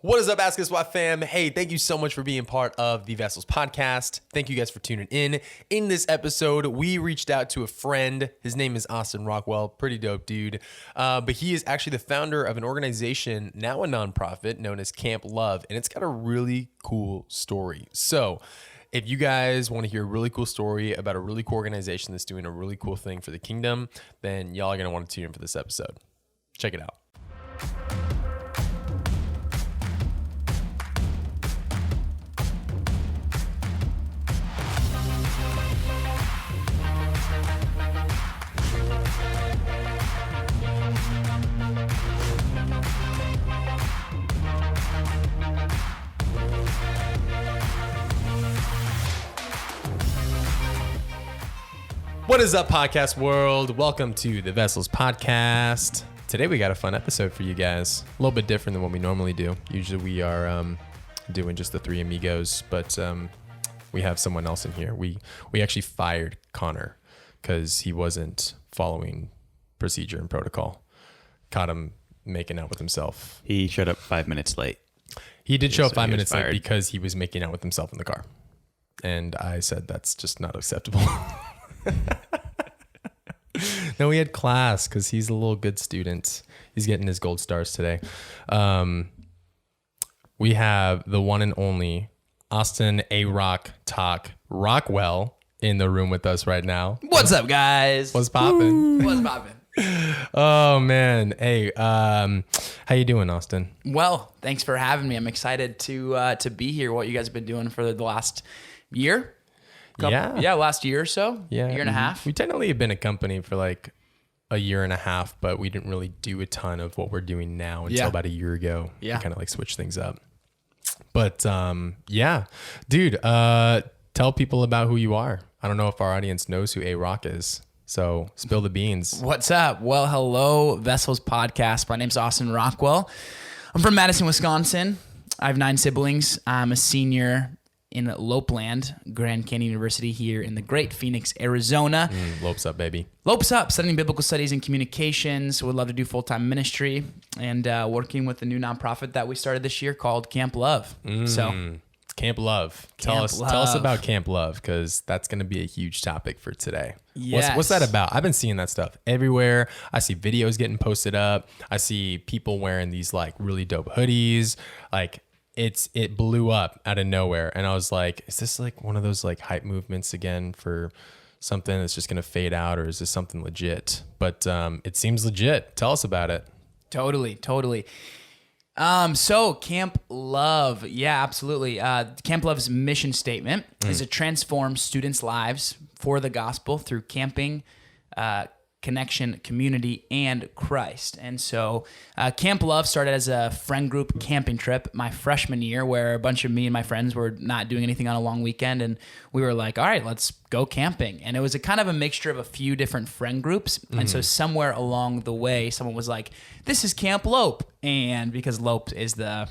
What is up, Ask Us Why fam? Hey, thank you so much for being part of the Vessels podcast. Thank you guys for tuning in. In this episode, we reached out to a friend. His name is Austin Rockwell. Pretty dope dude. But he is actually the founder of an organization, now a nonprofit, known as Kamp Love. And it's got a really cool story. So if you guys want to hear a really cool story about a really cool organization that's doing a really cool thing for the kingdom, then y'all are going to want to tune in for this episode. Check it out. What is up, podcast world? Welcome to the Vessels podcast. Today we got a fun episode for you guys. A little bit different than what we normally do. Usually we are doing just the three amigos, but we have someone else in here. We actually fired Connor because he wasn't following procedure and protocol. Caught him making out with himself. He showed up 5 minutes late. He did show up 5 minutes late because he was making out with himself in the car. And I said, that's just not acceptable. No, we had class because he's a little good student. He's getting his gold stars today. We have the one and only Austin Rockwell in the room with us right now. What's up, guys? What's poppin'? What's poppin'? Oh man, hey, how you doing, Austin? Well, thanks for having me. I'm excited to be here. What you guys have been doing for the last year? Last year or so. Yeah, year and a half. We technically have been a company for like a year and a half, but we didn't really do a ton of what we're doing now until about a year ago. Yeah, kind of like switch things up. But yeah, dude, tell people about who you are. I don't know if our audience knows who A-Rock is, so spill the beans. What's up? Well, hello, Vessels Podcast. My name's Austin Rockwell. I'm from Madison, Wisconsin. I have 9 siblings. I'm a senior in Lopeland, Grand Canyon University here in the great Phoenix, Arizona. Lopes up, baby. Lopes up, studying biblical studies and communications. Would love to do full-time ministry and working with a new nonprofit that we started this year called Kamp Love. So, Kamp Love. Tell us about Kamp Love, because that's going to be a huge topic for today. Yes. What's that about? I've been seeing that stuff everywhere. I see videos getting posted up. I see people wearing these like really dope hoodies. Like it blew up out of nowhere, and I was like, is this like one of those like hype movements again for something that's just going to fade out, or is this something legit? But it seems legit. Tell us about it. Totally. So Kamp Love, yeah, absolutely. Kamp Love's mission statement is to transform students' lives for the gospel through camping, connection, community, and Christ. And so Kamp Love started as a friend group camping trip my freshman year, where a bunch of me and my friends were not doing anything on a long weekend, and we were like, all right, let's go camping. And it was a kind of a mixture of a few different friend groups. And so somewhere along the way, someone was like, this is Kamp Lope. And because Lope is the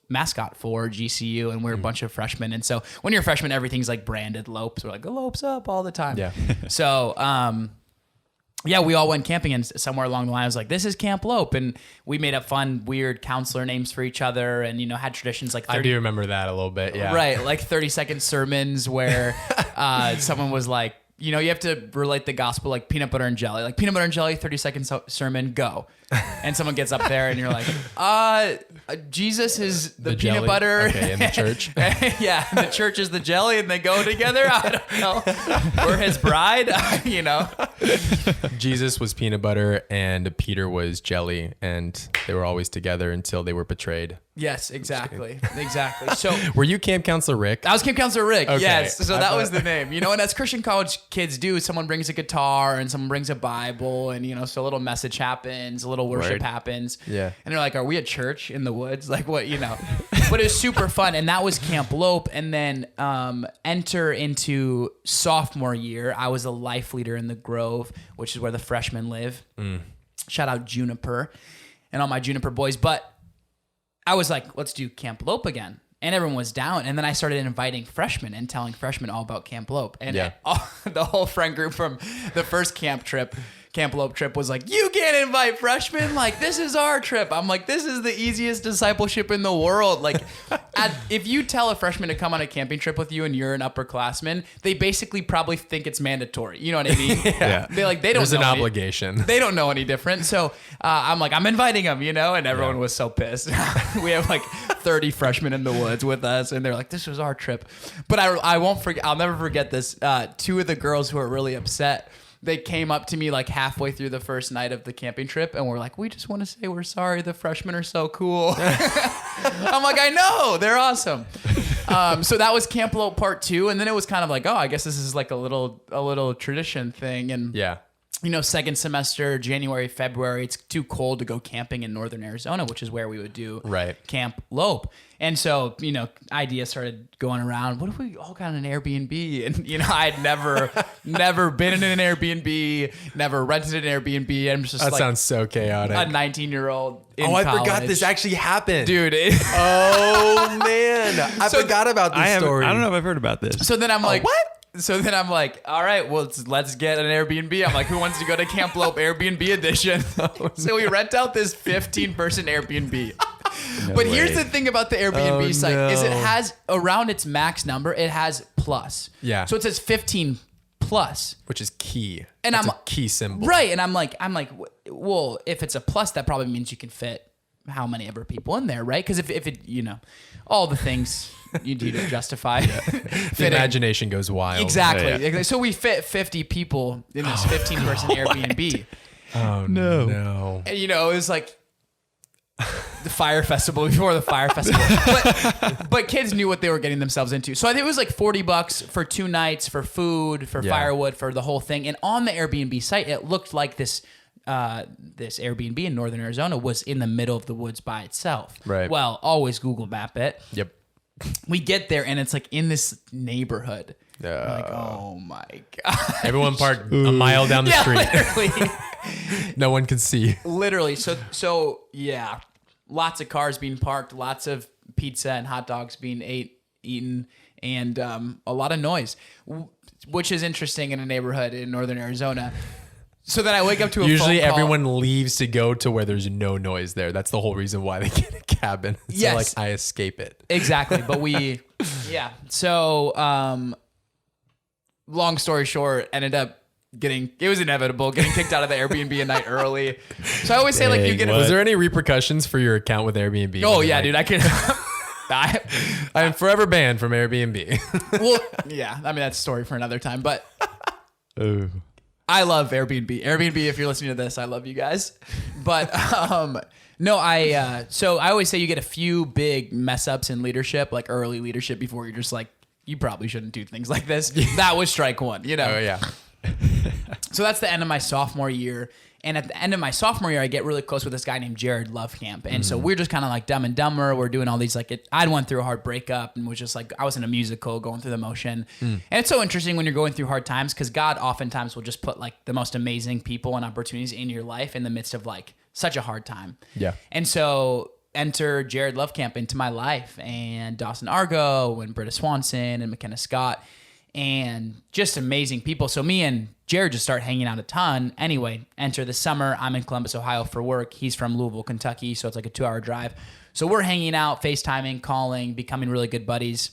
mascot for GCU, and we're a bunch of freshmen. And so when you're a freshman, everything's like branded Lopes. We're like, Lopes up all the time. Yeah. So, yeah, we all went camping, and somewhere along the line, I was like, this is Kamp Lope. And we made up fun, weird counselor names for each other, and, had traditions like 30, I do remember that a little bit, yeah. Right, like 30-second sermons where someone was like, you have to relate the gospel like peanut butter and jelly. Like peanut butter and jelly, 30-second sermon, go. And someone gets up there and you're like, Jesus is the peanut jelly? butter. Okay, in the church. Yeah, and the church is the jelly, and they go together. I don't know. We're his bride, Jesus was peanut butter and Peter was jelly, and they were always together until they were betrayed. Yes, exactly. So were you camp counselor Rick? I was camp counselor Rick. Okay. Yes. So that was the name. And as Christian college kids do, someone brings a guitar and someone brings a Bible, and so a little message happens, a little worship happens. Yeah. And they're like, are we at church in the woods? Like what, But it was super fun, and that was Kamp Lope. And then enter into sophomore year, I was a life leader in the Grove, which is where the freshmen live. Shout out Juniper and all my Juniper boys. But I was like, let's do Kamp Lope again. And everyone was down. And then I started inviting freshmen and telling freshmen all about Kamp Lope. And the whole friend group from the first camp trip Kamp Love trip was like, you can't invite freshmen. Like, this is our trip. I'm like, this is the easiest discipleship in the world. Like, if you tell a freshman to come on a camping trip with you and you're an upperclassman, they basically probably think it's mandatory. You know what I mean? Yeah. They don't There's know an any- obligation. They don't know any different. So I'm like, I'm inviting them, you know? And everyone was so pissed. We have like 30 freshmen in the woods with us. And they're like, this was our trip. But I won't forget. I'll never forget this. Two of the girls who are really upset, they came up to me like halfway through the first night of the camping trip and were like, we just want to say we're sorry. The freshmen are so cool. I'm like, I know. They're awesome. So that was Kamp Love part 2. And then it was kind of like, oh, I guess this is like a little tradition thing. And Yeah. you know, second semester, January, February, it's too cold to go camping in northern Arizona, which is where we would do Kamp Love. And so, you know, ideas started going around. What if we all got an Airbnb? And, you know, I'd never been in an Airbnb, never rented an Airbnb. I'm just That like sounds so chaotic. a 19-year-old in I college. forgot this actually happened. Dude. Oh, man. I forgot about this story. I don't know if I've heard about this. So then I'm like, what? So then I'm like, all right, well, let's get an Airbnb. I'm like, who wants to go to Kamp Love Airbnb edition? So we rent out this 15-person Airbnb. But here's the thing about the Airbnb site is it has around its max number, it has plus. Yeah. So it says 15 plus. Which is key. And That's I'm a key symbol. Right. And I'm like, well, if it's a plus, that probably means you can fit how many ever people in there, right? Because if it, you know, all the things you do to justify The imagination goes wild. Exactly. Yeah. So we fit 50 people in this 15-person Airbnb. Oh, no. And, you know, it was like the fire festival before the fire festival. But kids knew what they were getting themselves into. So I think it was like $40 for 2 nights for food, for firewood, for the whole thing. And on the Airbnb site, it looked like this Airbnb in northern Arizona was in the middle of the woods by itself. Right. Well, always Google Map it. Yep. We get there and it's like in this neighborhood. Like, oh my God. Everyone parked a mile down the street. Literally. No one can see. Literally. So yeah, lots of cars being parked, lots of pizza and hot dogs being eaten, and a lot of noise, which is interesting in a neighborhood in northern Arizona. So then I wake up to a Usually phone call. everyone leaves to go to where there's no noise there. That's the whole reason why they get a cabin. So Yes. like I escape it. Exactly. But yeah. So long story short, ended up it was inevitable, getting kicked out of the Airbnb a night early. So I always say, like, you get Was there any repercussions for your account with Airbnb? Oh When yeah, like, dude, I can. I am forever banned from Airbnb. Well, yeah, I mean, that's a story for another time, but Ooh. I love Airbnb. Airbnb, if you're listening to this, I love you guys. But no, so I always say you get a few big mess ups in leadership, like early leadership, before you're just like, you probably shouldn't do things like this. That was strike one, you know? Oh yeah. So that's the end of my sophomore year. And at the end of my sophomore year, I get really close with this guy named Jared Lovecamp. And so we're just kind of like Dumb and Dumber. We're doing all these, like, I'd went through a hard breakup and was just like, I was in a musical going through the motion. And it's so interesting when you're going through hard times because God oftentimes will just put like the most amazing people and opportunities in your life in the midst of like such a hard time. Yeah. And so enter Jared Lovecamp into my life and Dawson Argo and Britta Swanson and McKenna Scott and just amazing people. So me and Jared just start hanging out a ton. Anyway, enter the summer. I'm in Columbus, Ohio for work. He's from Louisville, Kentucky. So it's like a 2-hour drive. So we're hanging out, FaceTiming, calling, becoming really good buddies.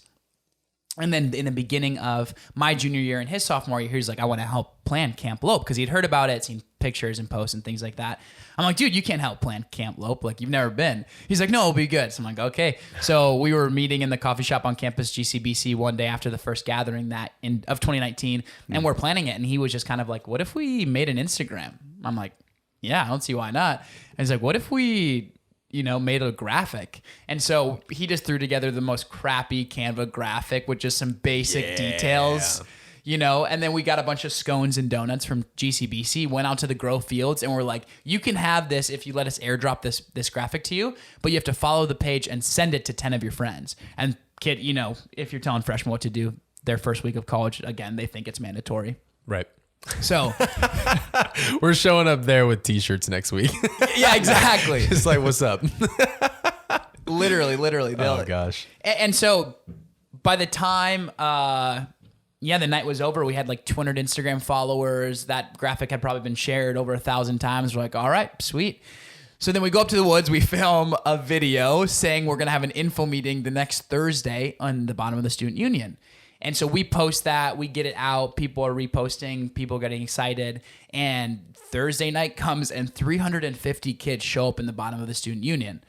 And then in the beginning of my junior year and his sophomore year, he's like, I want to help plan Kamp Love because he'd heard about it, seen pictures and posts and things like that. I'm like, dude, you can't help plan Kamp Love. Like, you've never been. He's like, no, it'll be good. So I'm like, okay. So we were meeting in the coffee shop on campus, GCBC, one day after the first gathering of 2019, and we're planning it. And he was just kind of like, what if we made an Instagram? I'm like, yeah, I don't see why not. And he's like, what if we made a graphic? And so he just threw together the most crappy Canva graphic with just some basic details, and then we got a bunch of scones and donuts from GCBC, went out to the grow fields and we're like, you can have this if you let us airdrop this graphic to you, but you have to follow the page and send it to 10 of your friends. And kid, if you're telling freshmen what to do their first week of college, again, they think it's mandatory. Right. So we're showing up there with t-shirts next week. yeah, exactly. Just like, what's up? Literally. Oh gosh. And so by the time, the night was over. We had like 200 Instagram followers. That graphic had probably been shared over 1,000 times. We're like, all right, sweet. So then we go up to the woods. We film a video saying we're going to have an info meeting the next Thursday on the bottom of the student union. And so we post that, we get it out, people are reposting, people are getting excited, and Thursday night comes and 350 kids show up in the bottom of the student union.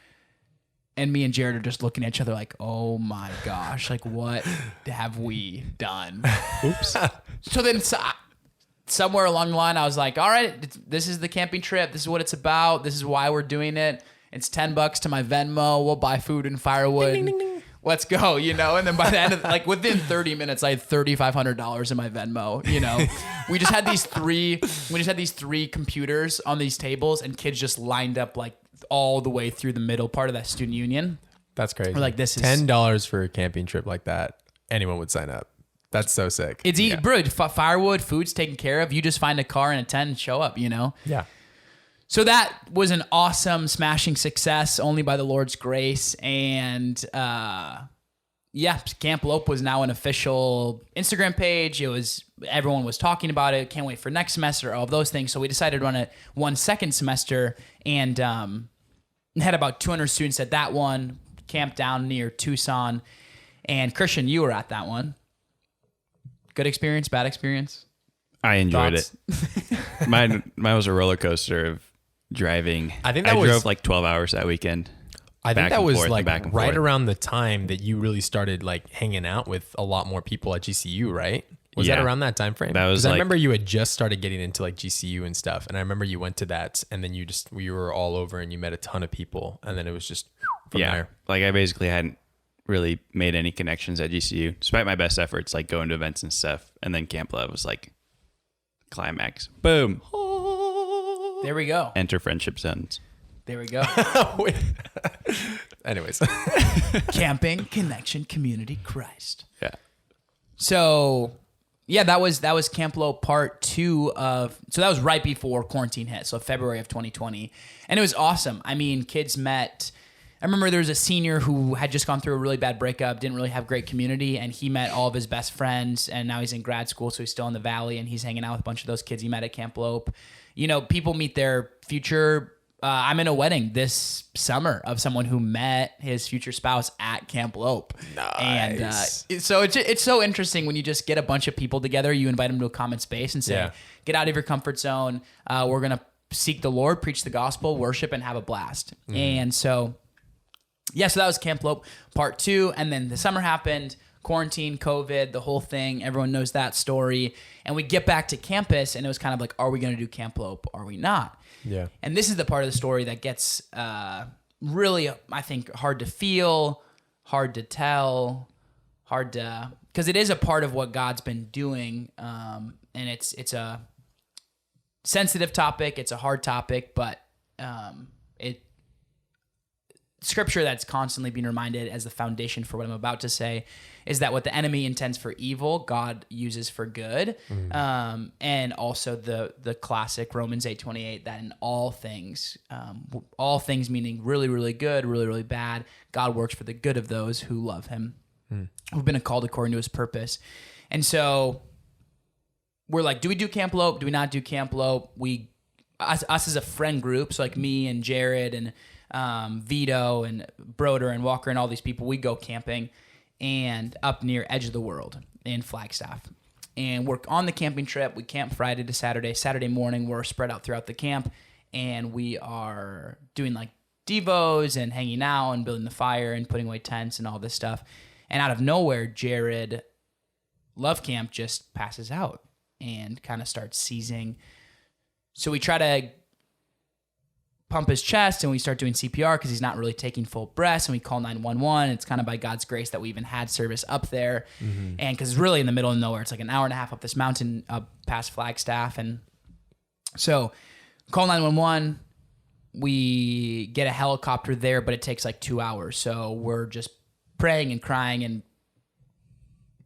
And me and Jared are just looking at each other like, oh my gosh, like what have we done? Oops. So then somewhere along the line, I was like, all right, this is the camping trip. This is what it's about. This is why we're doing it. It's $10 to my Venmo. We'll buy food and firewood. Ding, ding, ding, ding. Let's go, you know? And then by the end of, like within 30 minutes, I had $3,500 in my Venmo, you know? We just had these three computers on these tables and kids just lined up like all the way through the middle part of that student union. That's crazy. We're like, this is $10 for a camping trip like that. Anyone would sign up. That's so sick. It's bro, firewood, food's taken care of. You just find a car and a tent and show up, you know? Yeah. So that was an awesome, smashing success, only by the Lord's grace. And Kamp Love was now an official Instagram page. Everyone was talking about it. Can't wait for next semester, all of those things. So we decided to run it one second semester and had about 200 students at that one, camped down near Tucson. And Christian, you were at that one. Good experience, bad experience? I enjoyed Thoughts? it. Mine was a roller coaster of driving. I drove like 12 hours that weekend. I think that was like back and right forth. around the time that you really started like hanging out with a lot more people at GCU, right? Was that Yeah. around that time frame? That was I like- remember you had just started getting into like GCU and stuff, and I remember you went to that, and then we were all over, and you met a ton of people, and then it was just from there. Like I basically hadn't really made any connections at GCU, despite my best efforts, like going to events and stuff. And then Kamp Love was like climax. Boom. There we go. Enter friendship zones. There we go. Wait. Anyways, Camping, connection, community, Christ. Yeah. So, yeah, that was Kamp Love part 2 of. So that was right before quarantine hit. So February of 2020, and it was awesome. I mean, kids met. I remember there was a senior who had just gone through a really bad breakup, didn't really have great community, and he met all of his best friends, and now he's in grad school, so he's still in the Valley, and he's hanging out with a bunch of those kids he met at Kamp Love. You know, people meet their future. I'm in a wedding this summer of someone who met his future spouse at Kamp Love. Nice. And so it's so interesting when you just get a bunch of people together, you invite them to a common space and say, get out of your comfort zone. We're going to seek the Lord, preach the gospel, worship, and have a blast. And so... yeah, so that was Kamp Love part 2. And then the summer happened, quarantine, COVID, the whole thing. Everyone knows that story. And we get back to campus, and it was kind of like, are we going to do Kamp Love? Are we not? yeah. And this is the part of the story that gets really, I think, hard to feel, hard to tell, because it is a part of what God's been doing. And it's a sensitive topic. It's a hard topic, but scripture that's constantly being reminded as the foundation for what I'm about to say is that what the enemy intends for evil, God uses for good. And also the classic Romans 8:28, that in all things meaning really, really good, really, really bad, God works for the good of those who love him, who've been called according to his purpose. And so we're like, do we do Kamp Love? Do we not do Kamp Love? Us as a friend group, so like me and Jared and Vito and Broder and Walker and all these people, we go camping and up near Edge of the World in Flagstaff. And we're on the camping trip. We camp Friday to Saturday. Saturday morning, we're spread out throughout the camp, and we are doing like devos and hanging out and building the fire and putting away tents and all this stuff. And out of nowhere, Jared Love Camp just passes out and kind of starts seizing. So we try to pump his chest and we start doing CPR because he's not really taking full breaths, and we call 911. It's kind of by God's grace that we even had service up there. And because it's really in the middle of nowhere, it's like an hour and a half up this mountain up past Flagstaff. And so call 911, we get a helicopter there, but it takes like 2 hours. So we're just praying and crying and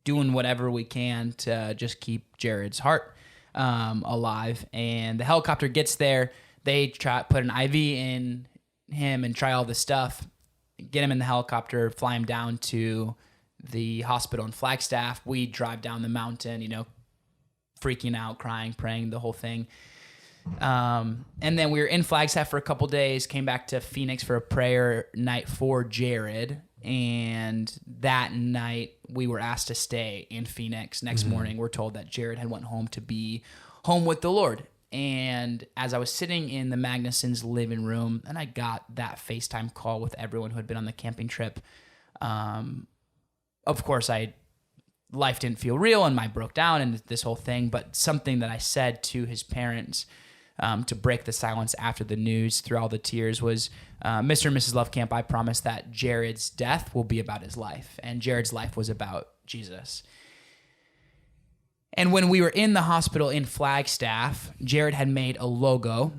doing whatever we can to just keep Jared's heart alive. And the helicopter gets there. They put an IV in him and try all this stuff, get him in the helicopter, fly him down to the hospital in Flagstaff. We drive down the mountain, freaking out, crying, praying, the whole thing. And then we were in Flagstaff for a couple days, came back to Phoenix for a prayer night for Jared. And that night we were asked to stay in Phoenix. Next morning, we're told that Jared had went home to be home with the Lord. And as I was sitting in the Magnuson's living room, and I got that FaceTime call with everyone who had been on the camping trip, of course, life didn't feel real, and I broke down and this whole thing. But something that I said to his parents to break the silence after the news through all the tears was, Mr. and Mrs. Lovecamp, I promise that Jared's death will be about his life, and Jared's life was about Jesus. And when we were in the hospital in Flagstaff, Jared had made a logo,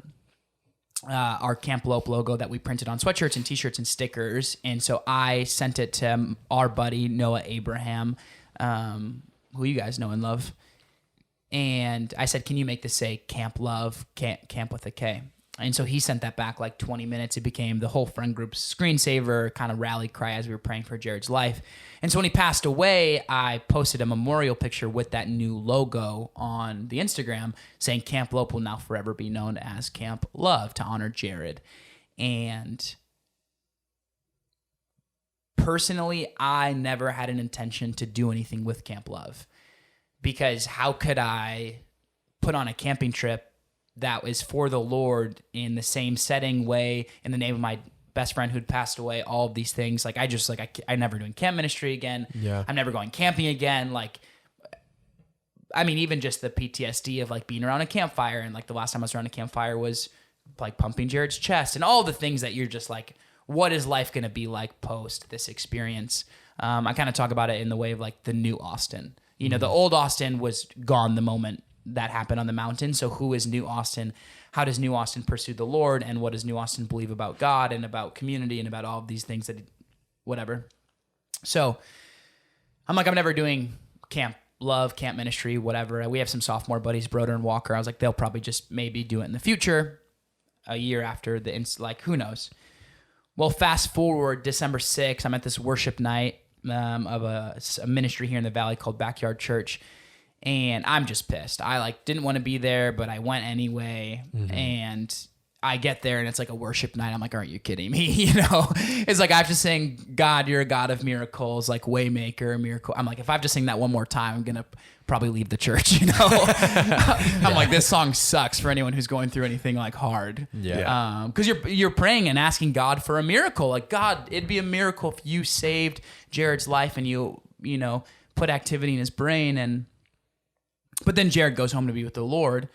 our Kamp Love logo that we printed on sweatshirts and t-shirts and stickers. And so I sent it to our buddy, Noah Abraham, who you guys know and love. And I said, can you make this say Kamp Love, camp with a K? And so he sent that back like 20 minutes. It became the whole friend group's screensaver kind of rally cry as we were praying for Jared's life. And so when he passed away, I posted a memorial picture with that new logo on the Instagram saying Kamp Love will now forever be known as Kamp Love to honor Jared. And personally, I never had an intention to do anything with Kamp Love, because how could I put on a camping trip that was for the Lord in the same setting, way, in the name of my best friend who'd passed away, all of these things. Like, I never doing camp ministry again. Yeah. I'm never going camping again. Like, I mean, even just the PTSD of like being around a campfire, and like the last time I was around a campfire was like pumping Jared's chest and all the things that you're just like, what is life going to be like post this experience? I kind of talk about it in the way of like the new Austin. The old Austin was gone the moment that happened on the mountain. So who is new Austin? How does new Austin pursue the Lord? And what does new Austin believe about God and about community and about all of these things whatever. So I'm like, I'm never doing Kamp Love, camp ministry, whatever. We have some sophomore buddies, Broder and Walker. I was like, they'll probably just maybe do it in the future, a year after who knows? Well, fast forward December 6th, I'm at this worship night of a ministry here in the Valley called Backyard Church. And I'm just pissed. I didn't want to be there, but I went anyway. Mm-hmm. And I get there and it's like a worship night. I'm like, aren't you kidding me? It's like I have to sing, God, you're a God of miracles, like Waymaker, miracle. I'm like, if I have to sing that one more time, I'm going to probably leave the church, I'm like, this song sucks for anyone who's going through anything like hard. Yeah. Because you're praying and asking God for a miracle. Like, God, it'd be a miracle if you saved Jared's life and you put activity in his brain. But then Jared goes home to be with the Lord.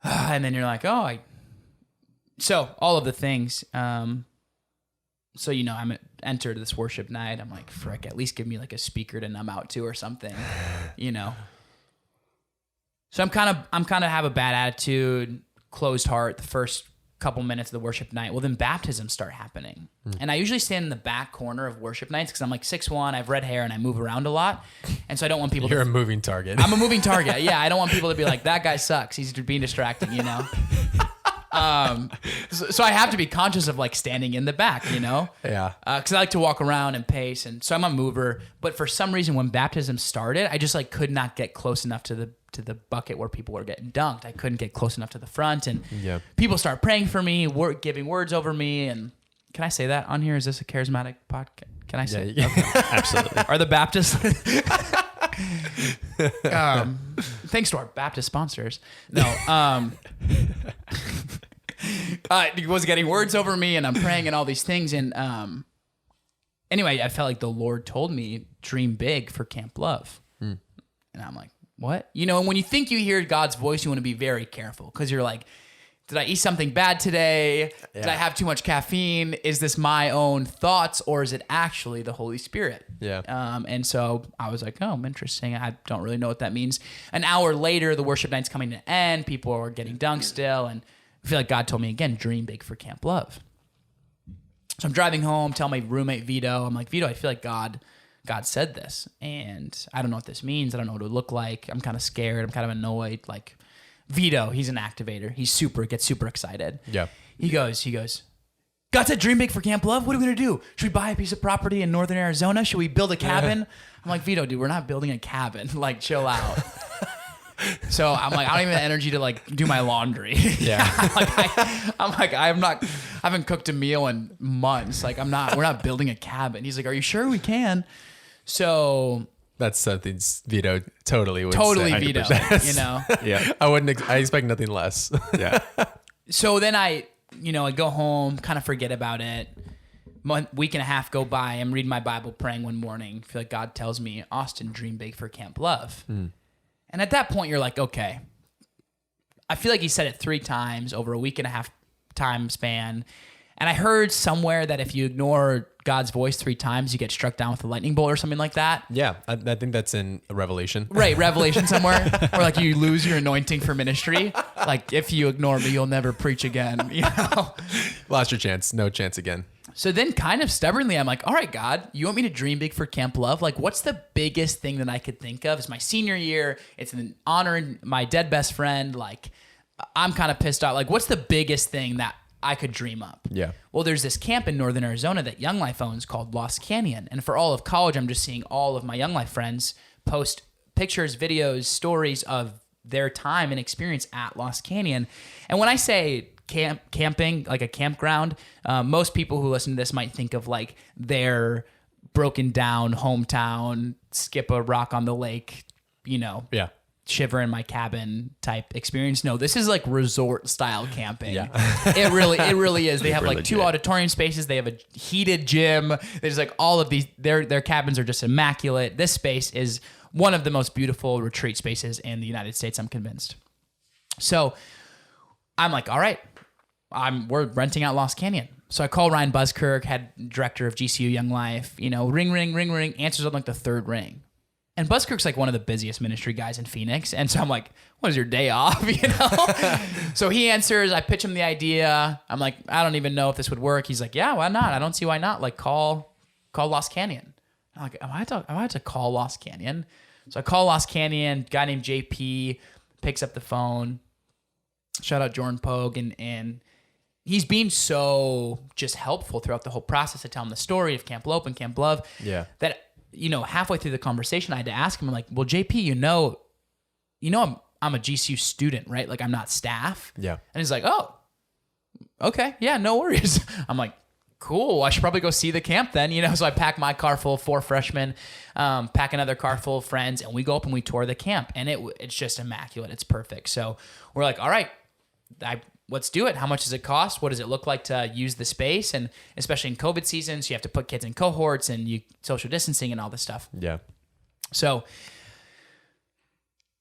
And then you're like, so all of the things. I'm entered this worship night. I'm like, frick, at least give me like a speaker to numb out to or something, So I'm kind of have a bad attitude, closed heart the first couple minutes of the worship night. Well, then baptisms start happening. And I usually stand in the back corner of worship nights because I'm like 6'1", I have red hair, and I move around a lot. And so I don't want people You're a moving target. I'm a moving target. Yeah, I don't want people to be like, that guy sucks. He's being distracting, So I have to be conscious of like standing in the back, Yeah. Because I like to walk around and pace, and so I'm a mover. But for some reason, when baptism started, I just like could not get close enough to the bucket where people were getting dunked. I couldn't get close enough to the front, and people start praying for me, giving words over me. And can I say that on here? Is this a charismatic podcast? Can I say? Yeah, okay. Absolutely. Are the Baptists? Thanks to our Baptist sponsors. No. He was getting words over me, and I'm praying and all these things. And anyway, I felt like the Lord told me, dream big for Kamp Love. And I'm like, what? And when you think you hear God's voice, you want to be very careful, because you're like, did I eat something bad today? Did I have too much caffeine? Is this my own thoughts, or is it actually the Holy Spirit? Yeah. And so I was like, oh, interesting. I don't really know what that means. An hour later, the worship night's coming to an end. People are getting dunked still. And I feel like God told me again, dream big for Kamp Love. So I'm driving home, tell my roommate Vito, I'm like, Vito, I feel like God said this, and I don't know what this means. I don't know what it would look like. I'm kind of scared. I'm kind of annoyed. Like, Vito, he's an activator. He gets super excited. Yeah. He goes, "Got to dream big for Kamp Love. What are we gonna do? Should we buy a piece of property in northern Arizona? Should we build a cabin?" I'm like, "Vito, dude, we're not building a cabin. Like, chill out." So I'm like, I don't even have the energy to like do my laundry. Yeah. I haven't cooked a meal in months. Like, we're not building a cabin. He's like, "Are you sure we can?" So That's something Vito totally would totally say. Vito, 100%. you know? Yeah. I expect nothing less. Yeah. So then I go home, kind of forget about it. Week and a half go by. I'm reading my Bible, praying one morning. I feel like God tells me, "Austin, dream big for Kamp Love." And at that point, you're like, okay. I feel like he said it 3 times over a week and a half time span. And I heard somewhere that if you ignore God's voice 3 times, you get struck down with a lightning bolt or something like that. Yeah, I think that's in Revelation. Right, Revelation somewhere. Or like you lose your anointing for ministry. Like, if you ignore me, you'll never preach again. You know? Lost your chance. No chance again. So then kind of stubbornly, I'm like, all right, God, you want me to dream big for Kamp Love? Like, what's the biggest thing that I could think of? It's my senior year. It's an honoring my dead best friend. Like, I'm kind of pissed off. Like, what's the biggest thing that I could dream up? Yeah. Well, there's this camp in northern Arizona that Young Life owns called Lost Canyon. And for all of college, I'm just seeing all of my Young Life friends post pictures, videos, stories of their time and experience at Lost Canyon. And when I say camping, like a campground, most people who listen to this might think of like their broken down hometown, skip a rock on the lake, Yeah. shiver in my cabin type experience. No, this is like resort style camping. Yeah. It really is. They have like 2 legit. auditorium spaces. They have a heated gym. There's like all of these, their cabins are just immaculate. This space is one of the most beautiful retreat spaces in the United States, I'm convinced. So I'm like, all right, we're renting out Lost Canyon. So I call Ryan Buskirk, head director of GCU Young Life, ring, answers on like the 3rd ring. And Buskirk's like one of the busiest ministry guys in Phoenix. And so I'm like, what is your day off? So he answers, I pitch him the idea. I'm like, I don't even know if this would work. He's like, yeah, why not? I don't see why not. Like call Lost Canyon. I'm like, am I to call Lost Canyon? So I call Lost Canyon, guy named JP picks up the phone. Shout out Jordan Pogue. And he's been so just helpful throughout the whole process. I tell him the story of Kamp Love and Kamp Love. Yeah. That, halfway through the conversation, I had to ask him, I'm like, well, JP, I'm a GCU student, right? Like, I'm not staff. Yeah. And he's like, oh, okay. Yeah, no worries. I'm like, cool. I should probably go see the camp then, So I pack my car full of 4 freshmen, pack another car full of friends, and we go up and we tour the camp. And it's just immaculate. It's perfect. So we're like, all right, let's do it. How much does it cost? What does it look like to use the space? And especially in COVID seasons, you have to put kids in cohorts and social distancing and all this stuff. Yeah. So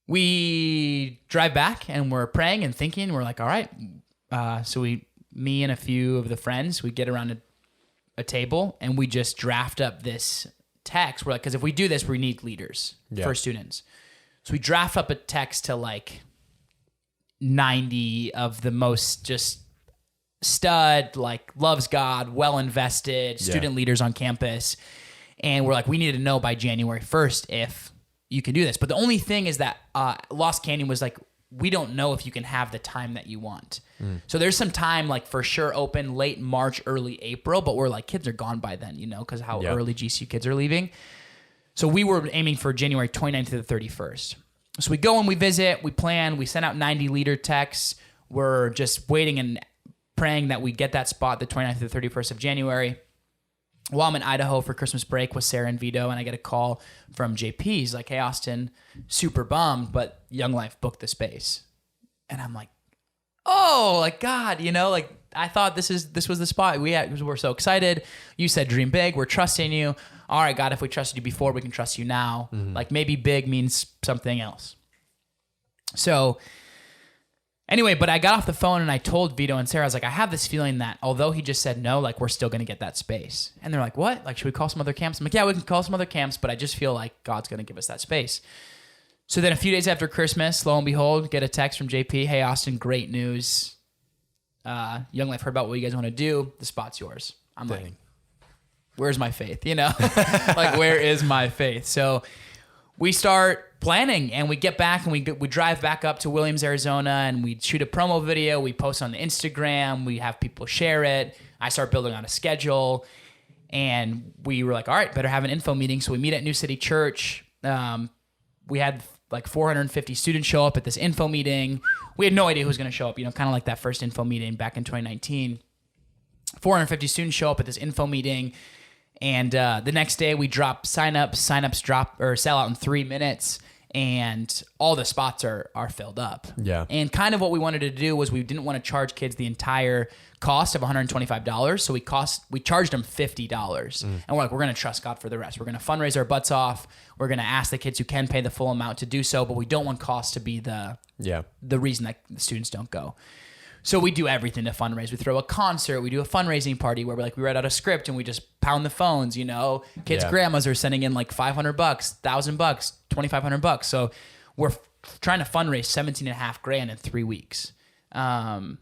we drive back and we're praying and thinking. We're like, all right. So me and a few of the friends, we get around a table and we just draft up this text. We're like, because if we do this, we need leaders for students. So we draft up a text to like 90 of the most just stud, like loves God, well invested student leaders on campus. And we're like, we need to know by January 1st if you can do this. But the only thing is that Lost Canyon was like, we don't know if you can have the time that you want. So there's some time like for sure open late March, early April, but we're like, kids are gone by then, because how early GCU kids are leaving. So we were aiming for January 29th to the 31st. So we go and we visit, we plan, we send out 90 leader texts. We're just waiting and praying that we get that spot the 29th to the 31st of January. While I'm in Idaho for Christmas break with Sarah and Vito, and I get a call from JP. He's like, hey, Austin, super bummed, but Young Life booked the space. And I'm like, oh, like God, like I thought this was the spot. We're so excited. You said dream big. We're trusting you. All right, God, if we trusted you before, we can trust you now. Like maybe big means something else. So anyway, but I got off the phone and I told Vito and Sarah, I was like, I have this feeling that although he just said no, like we're still going to get that space. And they're like, what? Like, should we call some other camps? I'm like, yeah, we can call some other camps, but I just feel like God's going to give us that space. So then a few days after Christmas, lo and behold, get a text from JP. Hey, Austin, great news. Young Life heard about what you guys want to do. The spot's yours. I'm like, where's my faith? Like, where is my faith? So we start planning, and we get back and we drive back up to Williams, Arizona, and we shoot a promo video. We post on the Instagram. We have people share it. I start building on a schedule, and we were like, all right, better have an info meeting. So we meet at New City Church. We had like 450 students show up at this info meeting. We had no idea who was going to show up, kind of like that first info meeting back in 2019. 450 students show up at this info meeting. And the next day we drop signups drop or sell out in 3 minutes, and all the spots are filled up. Yeah. And kind of what we wanted to do was we didn't want to charge kids the entire cost of $125. So we charged them $50. And we're like, we're going to trust God for the rest. We're going to fundraise our butts off. We're going to ask the kids who can pay the full amount to do so, but we don't want cost to be the reason that the students don't go. So we do everything to fundraise. We throw a concert. We do a fundraising party where we write out a script and we just pound the phones. Kids' grandmas are sending in like $500, $1,000, $2,500. So we're trying to fundraise $17,500 in 3 weeks. And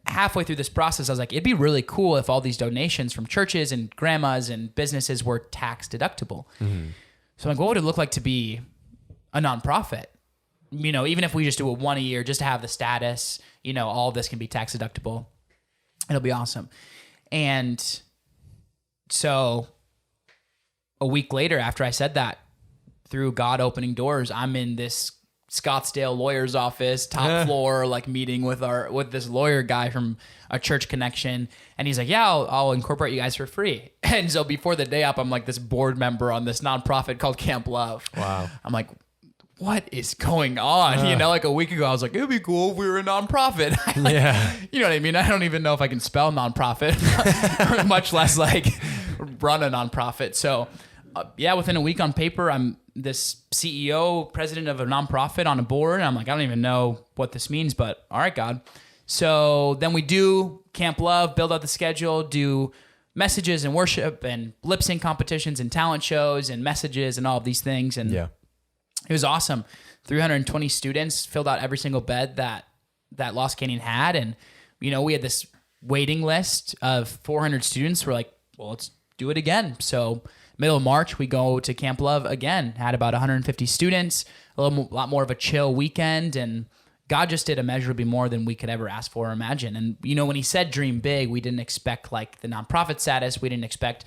halfway through this process, I was like, it'd be really cool if all these donations from churches and grandmas and businesses were tax deductible. Mm-hmm. So I'm like, what would it look like to be a nonprofit? Even if we just do it one a year, just to have the status, all of this can be tax deductible. It'll be awesome. And so a week later, after I said that, through God opening doors, I'm in this Scottsdale lawyer's office, top floor, meeting with this lawyer guy from a church connection. And he's like, yeah, I'll incorporate you guys for free. And so before the day up, I'm like this board member on this nonprofit called Kamp Love. Wow. I'm like, what is going on? A week ago, I was like, it'd be cool if we were a nonprofit. Yeah. You know what I mean? I don't even know if I can spell nonprofit, much less run a nonprofit. So within a week on paper, I'm this CEO, president of a nonprofit on a board. And I'm like, I don't even know what this means, but all right, God. So then we do Kamp Love, build out the schedule, do messages and worship and lip sync competitions and talent shows and messages and all of these things. And it was awesome. 320 students filled out every single bed that Lost Canyon had. And, we had this waiting list of 400 students. We're like, well, let's do it again. So middle of March, we go to Kamp Love again, had about 150 students, lot more of a chill weekend. And God just did immeasurably more than we could ever ask for or imagine. And, when he said dream big, we didn't expect the nonprofit status. We didn't expect,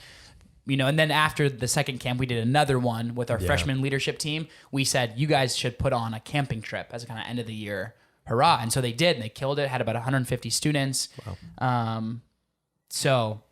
and then after the second camp, we did another one with our freshman leadership team. We said, you guys should put on a camping trip as a kind of end of the year hurrah. And so they did, and they killed it, had about 150 students. Wow. So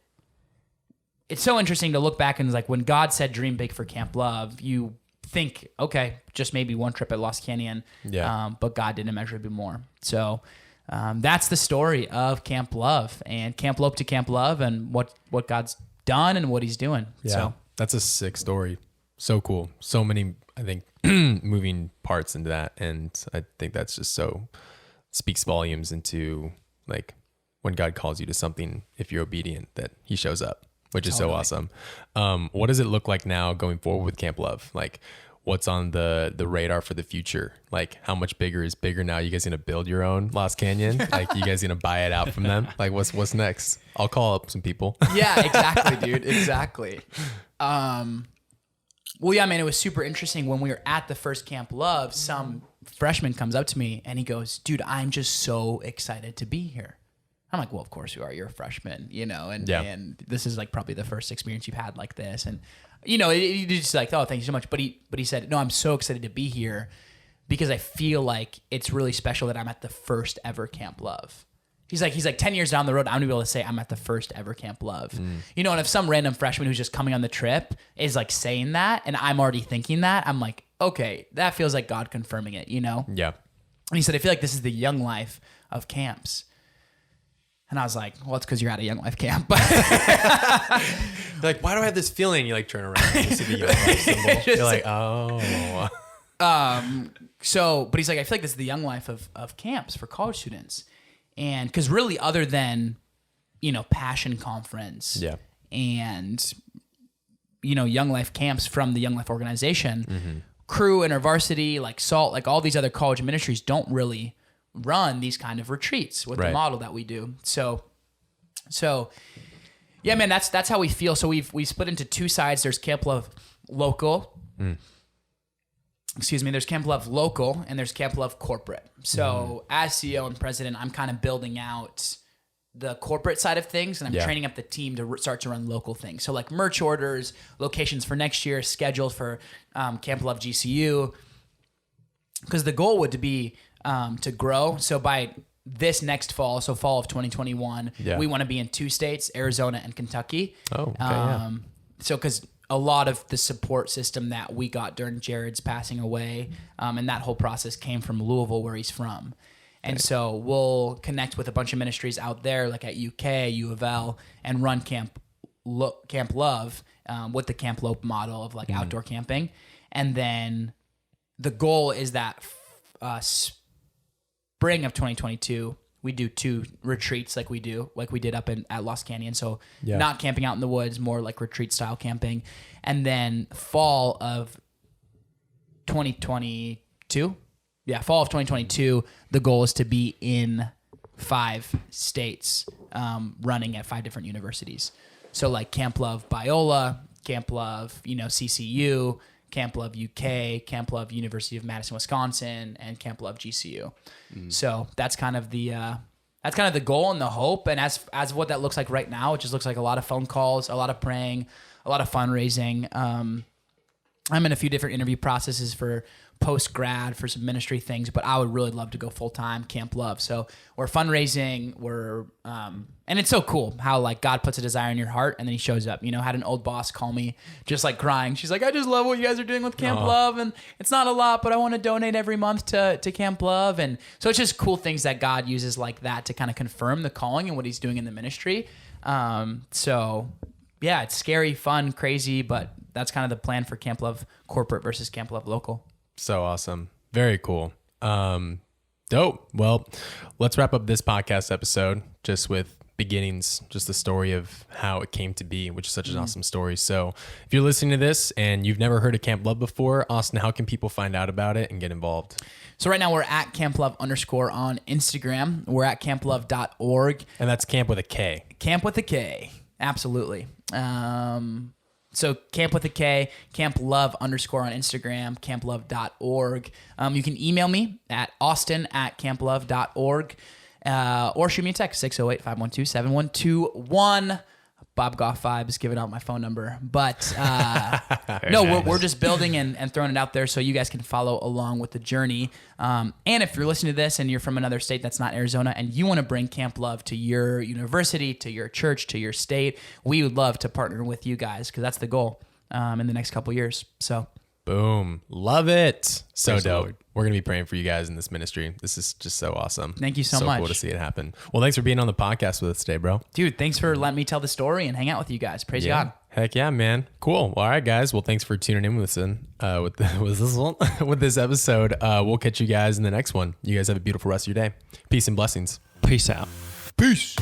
it's so interesting to look back and when God said dream big for Kamp Love, you think, okay, just maybe one trip at Lost Canyon. Yeah. But God did immeasurably more. So that's the story of Kamp Love and Kamp Love to Kamp Love and what God's done and what he's doing. Yeah. So That's a sick story. So cool. So many, I think, moving parts into that. And I think that's just speaks volumes into when God calls you to something, if you're obedient, that he shows up, which is so awesome. What does it look like now going forward with Kamp Love? What's on the radar for the future? How much bigger is bigger now? You guys gonna build your own Lost Canyon? You guys gonna buy it out from them? What's next? I'll call up some people. Yeah, exactly, dude. Exactly. Well, yeah, man, it was super interesting when we were at the first Kamp Love. Some freshman comes up to me and he goes, dude, I'm just so excited to be here. I'm like, well, of course you are. You're a freshman, and this is probably the first experience you've had like this. And, it's just oh, thank you so much. But he said, no, I'm so excited to be here because I feel like it's really special that I'm at the first ever Kamp Love. He's like 10 years down the road, I'm gonna be able to say I'm at the first ever Kamp Love. And if some random freshman who's just coming on the trip is saying that, and I'm already thinking that, I'm like, okay, that feels like God confirming it, Yeah. And he said, I feel like this is the young life of camps. And I was like, well, it's because you're at a Young Life camp. Why do I have this feeling? You turn around and you see the Young Life symbol. You're like, oh. But he's like, I feel like this is the Young Life of camps for college students. And because really other than, Passion Conference and, Young Life camps from the Young Life organization, Crew, InterVarsity, SALT, all these other college ministries don't really run these kind of retreats with the model that we do. So yeah, man, that's how we feel. So we split into two sides. There's Kamp Love local, there's Kamp Love local and there's Kamp Love corporate. So as CEO and president, I'm kind of building out the corporate side of things, and I'm training up the team to start to run local things. So like merch orders, locations for next year, schedules for Kamp Love GCU, because the goal would be to grow. So by this next fall, so fall of 2021, we want to be in 2 states, Arizona and Kentucky. Oh, okay, So because a lot of the support system that we got during Jared's passing away, and that whole process came from Louisville, where he's from. And so we'll connect with a bunch of ministries out there, like at UK, U of L, and run Kamp Love with the Kamp Love model of like outdoor camping. And then the goal is that spring of 2022, we do 2 retreats like we did up at Lost Canyon. So not camping out in the woods, more like retreat style camping. And then fall of 2022, fall of 2022, the goal is to be in 5 states, running at 5 different universities. So like Kamp Love Biola, Kamp Love, CCU, Kamp Love UK, Kamp Love University of Madison, Wisconsin, and Kamp Love GCU. So that's kind of the goal and the hope. And as what that looks like right now, it just looks like a lot of phone calls, a lot of praying, a lot of fundraising. I'm in a few different interview processes for post-grad for some ministry things, but I would really love to go full-time Kamp Love. So we're fundraising, and it's so cool how like God puts a desire in your heart and then he shows up. Had an old boss call me just like crying. She's like, I just love what you guys are doing with Kamp Love, and it's not a lot, but I want to donate every month to Kamp Love. And so it's just cool things that God uses like that to kind of confirm the calling and what he's doing in the ministry. So yeah, it's scary, fun, crazy, but that's kind of the plan for Kamp Love corporate versus Kamp Love local. So awesome. Very cool. Dope. Well, let's wrap up this podcast episode just with beginnings, just the story of how it came to be, which is such an awesome story. So if you're listening to this and you've never heard of Kamp Love before, Austin, how can people find out about it and get involved? So right now we're at @KampLove_ on Instagram. We're at kamplove.org. And that's camp with a K. Camp with a K. Absolutely. So Kamp with a K, Kamp Love _ on Instagram, kamplove.org. You can email me at austin@kamplove.org, or shoot me a text, 608-512-7121. Bob Goff vibes, giving out my phone number. But we're just building and throwing it out there so you guys can follow along with the journey. And if you're listening to this and you're from another state that's not Arizona and you want to bring Kamp Love to your university, to your church, to your state, we would love to partner with you guys because that's the goal in the next couple years. So boom. Love it. So Praise the dope. Lord. We're going to be praying for you guys in this ministry. This is just so awesome. Thank you so much. So cool to see it happen. Well, thanks for being on the podcast with us today, bro. Dude, thanks for letting me tell the story and hang out with you guys. Praise God. Heck yeah, man. Cool. Well, all right, guys. Well, thanks for tuning in with this episode. We'll catch you guys in the next one. You guys have a beautiful rest of your day. Peace and blessings. Peace out. Peace.